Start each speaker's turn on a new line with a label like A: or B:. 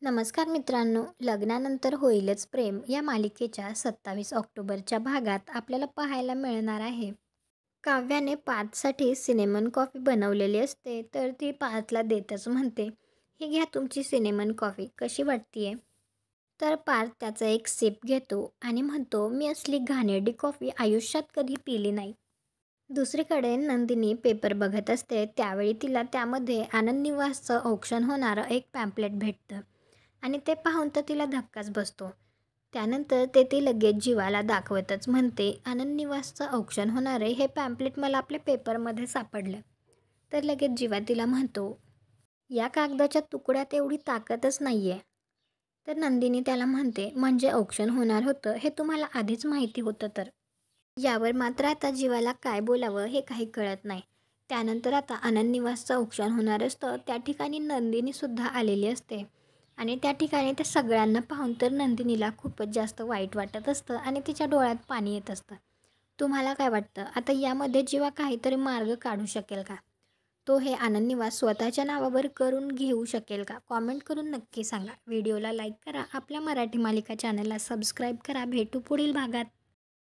A: नमस्कार मित्रांनो, लग्नानंतर होईलच प्रेम या मालिकेच्या 27 ऑक्टोबरच्या भागात आपल्याला पाहायला मिळणार आहे. काव्याने पार्थसाठी सिनेमन कॉफी बनवलेली असते, तर ती पार्थला देतच म्हणते, "ही घ्या तुमची सिनेमन कॉफी, कशी वाटतीये?" तर पार्थ त्याचा एक सिप घेतो आणि म्हणतो, "मी असली घाणेरडी कॉफी आयुष्यात कधी पिली नाही." दुसरीकडे नंदिनी पेपर बघत असते, त्यावेळी तिला त्यामध्ये आनंद निवासचं औक्षण होणारं एक पॅम्पलेट भेटतं आणि ते पाहून तर तिला धक्काच बसतो. त्यानंतर ती लगेच जीवाला दाखवतच म्हणते, "आनंद निवासचं औक्षण होणारे हे पॅम्पलेट मला आपल्या पेपरमध्ये सापडलं." तर लगेच जीवा तिला म्हणतो, "या कागदाच्या तुकड्यात एवढी ताकदच नाही आहे." तर नंदिनी त्याला म्हणते, "म्हणजे औक्षण होणार होतं हे तुम्हाला आधीच माहिती होतं तर?" यावर मात्र आता जीवाला काय बोलावं हे काही कळत नाही. त्यानंतर आता आनंद निवासचं औक्षण होणार असतं, त्या ठिकाणी नंदिनीसुद्धा आलेली असते आणि त्या ठिकाणी त्या सगळ्यांना पाहून तर नंदिनीला खूपच जास्त वाईट वाटत असतं आणि तिच्या डोळ्यात पाणी येत असतं. तुम्हाला काय वाटतं, आता यामध्ये जीवा काहीतरी मार्ग काढू शकेल का? तो हे आनंद निवास स्वतःच्या नावावर करून घेऊ शकेल का? कॉमेंट करून नक्की सांगा. व्हिडिओला लाईक करा, आपल्या मराठी मालिका चॅनलला सबस्क्राईब करा. भेटू पुढील भागात.